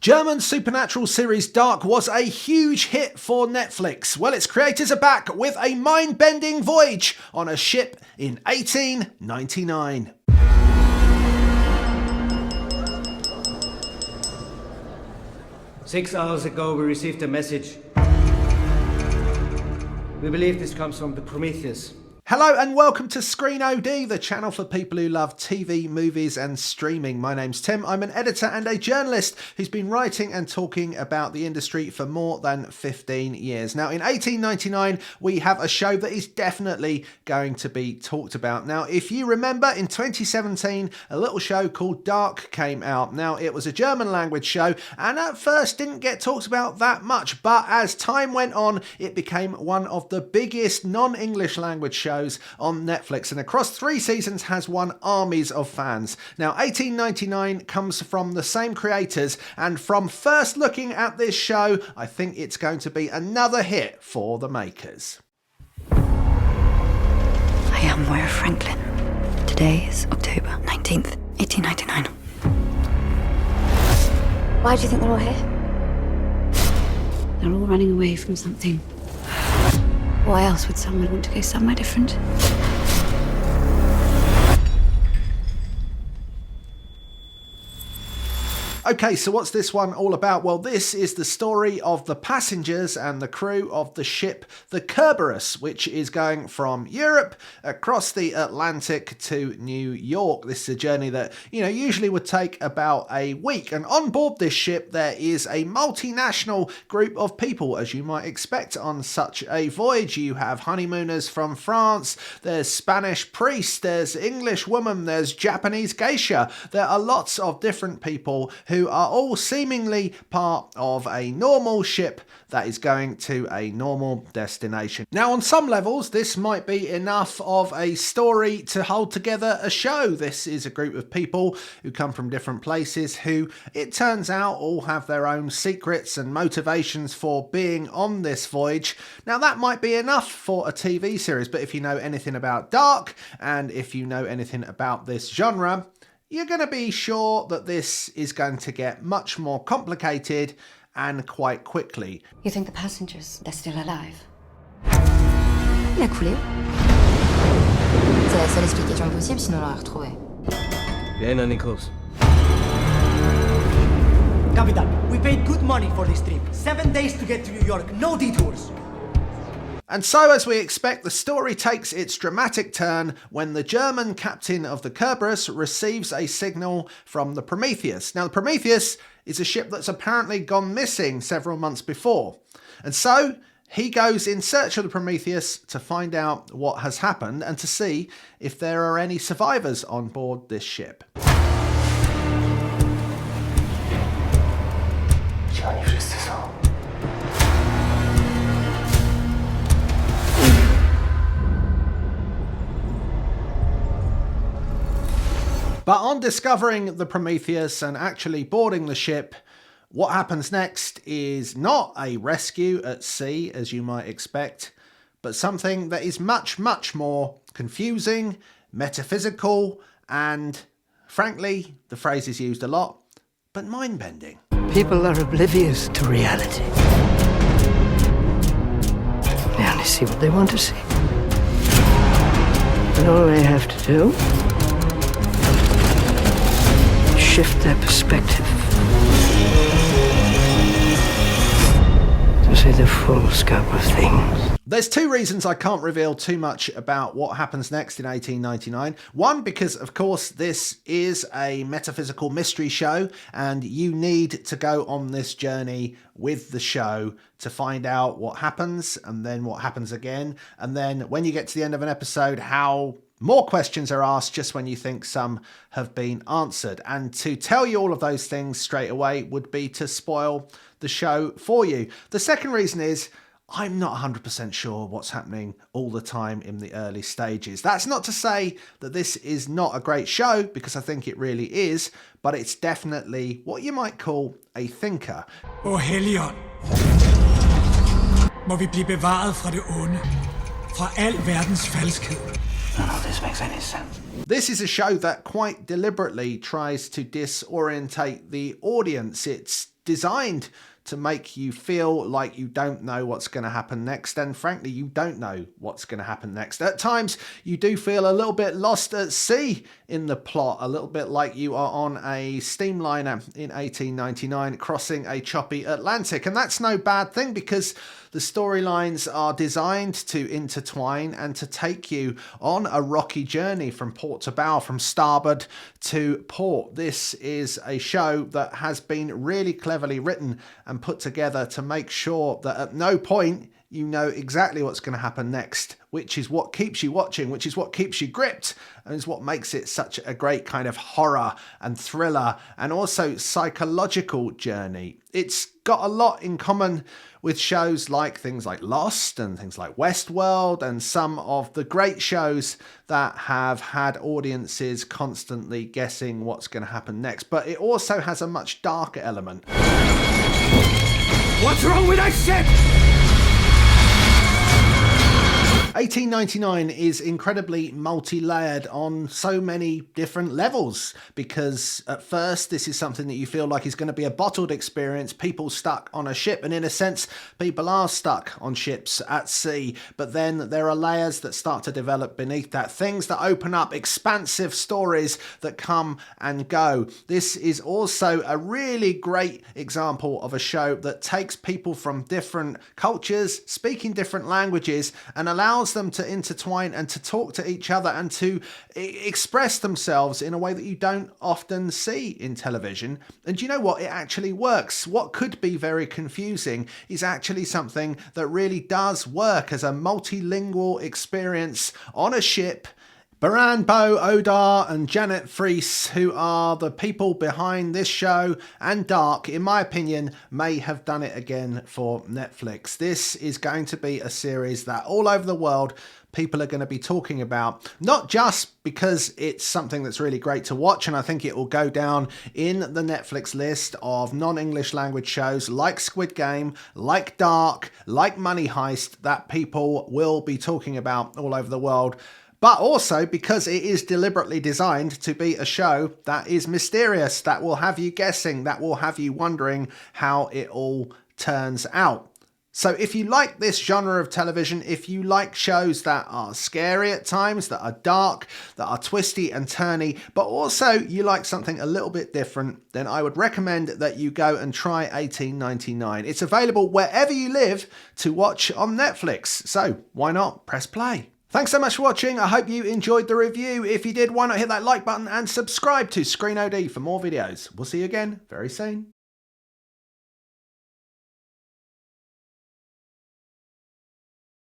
German supernatural series Dark was a huge hit for Netflix. Well, its creators are back with a mind-bending voyage on a ship in 1899. Six hours ago, we received a message. We believe this comes from the Prometheus. Hello and welcome to Screen OD, the channel for people who love TV, movies and streaming. My name's Tim. I'm an editor and a journalist who's been writing and talking about the industry for more than 15 years. Now, in 1899, we have a show that is definitely going to be talked about. Now, if you remember, in 2017, a little show called Dark came out. Now, it was a German language show and at first didn't get talked about that much, but as time went on, it became one of the biggest non-English language shows on Netflix, and across 3 seasons has won armies of fans. Now, 1899 comes from the same creators, and from first looking at this show, I think it's going to be another hit for the makers. I am Moira Franklin. Today is October 19th, 1899. Why do you think they're all here? They're all running away from something. Why else would someone want to go somewhere different? Okay, so what's this one all about? Well, this is the story of the passengers and the crew of the ship, the Kerberos, which is going from Europe across the Atlantic to New York. This is a journey that, usually would take about a week. And on board this ship, there is a multinational group of people, as you might expect on such a voyage. You have honeymooners from France, there's Spanish priests, there's English woman, there's Japanese geisha. There are lots of different people who are all seemingly part of a normal ship that is going to a normal destination. Now, on some levels, this might be enough of a story to hold together a show. This is a group of people who come from different places who, it turns out, all have their own secrets and motivations for being on this voyage. Now, that might be enough for a TV series, but if you know anything about Dark, and if you know anything about this genre, you're going to be sure that this is going to get much more complicated and quite quickly. You think the passengers, they're still alive? Il a coulé. C'est la seule explication possible, sinon on l'aurait retrouvé. Vienna, Nichols. Capitan, we paid good money for this trip. 7 days to get to New York, no detours. And so, as we expect, the story takes its dramatic turn when the German captain of the Kerberos receives a signal from the Prometheus. Now, the Prometheus is a ship that's apparently gone missing several months before. And so, he goes in search of the Prometheus to find out what has happened and to see if there are any survivors on board this ship. But on discovering the Prometheus and actually boarding the ship, what happens next is not a rescue at sea, as you might expect, but something that is much, much more confusing, metaphysical, and, frankly, the phrase is used a lot, but mind-bending. People are oblivious to reality. They only see what they want to see. And all they have to do, shift their perspective to see the full scope of things. There's 2 reasons I can't reveal too much about what happens next in 1899. One, because of course this is a metaphysical mystery show and you need to go on this journey with the show to find out what happens and then what happens again. And then when you get to the end of an episode, how more questions are asked just when you think some have been answered. And to tell you all of those things straight away would be to spoil the show for you. The second reason is I'm not 100% sure what's happening all the time in the early stages. That's not to say that this is not a great show, because I think it really is, but it's definitely what you might call a thinker. O Helligånd, må vi blive bevaret fra det onde, fra al verdens falskhed. None of this makes any sense. This is a show that quite deliberately tries to disorientate the audience. It's designed to make you feel like you don't know what's going to happen next, and frankly you don't know what's going to happen next. At times you do feel a little bit lost at sea in the plot, a little bit like you are on a steamliner in 1899 crossing a choppy Atlantic, and that's no bad thing because the storylines are designed to intertwine and to take you on a rocky journey from port to bow, from starboard to port. This is a show that has been really cleverly written and put together to make sure that at no point you know exactly what's going to happen next, which is what keeps you watching, which is what keeps you gripped, and is what makes it such a great kind of horror and thriller and also psychological journey. It's got a lot in common with shows like things like Lost and things like Westworld and some of the great shows that have had audiences constantly guessing what's going to happen next. But it also has a much darker element. What's wrong with that ship? 1899 is incredibly multi-layered on so many different levels, because at first this is something that you feel like is going to be a bottled experience, people stuck on a ship, and in a sense people are stuck on ships at sea, but then there are layers that start to develop beneath that, things that open up, expansive stories that come and go. This is also a really great example of a show that takes people from different cultures, speaking different languages, and allows them to intertwine and to talk to each other and to express themselves in a way that you don't often see in television. And you know what? It actually works. What could be very confusing is actually something that really does work as a multilingual experience on a ship. Baran Bo Odar and Janet Fries, who are the people behind this show and Dark, in my opinion, may have done it again for Netflix. This is going to be a series that all over the world people are going to be talking about, not just because it's something that's really great to watch, and I think it will go down in the Netflix list of non-English language shows like Squid Game, like Dark, like Money Heist, that people will be talking about all over the world, but also because it is deliberately designed to be a show that is mysterious, that will have you guessing, that will have you wondering how it all turns out. So if you like this genre of television, if you like shows that are scary at times, that are dark, that are twisty and turny, but also you like something a little bit different, then I would recommend that you go and try 1899. It's available wherever you live to watch on Netflix. So why not press play? Thanks so much for watching. I hope you enjoyed the review. If you did, why not hit that like button and subscribe to Screen OD for more videos. We'll see you again very soon.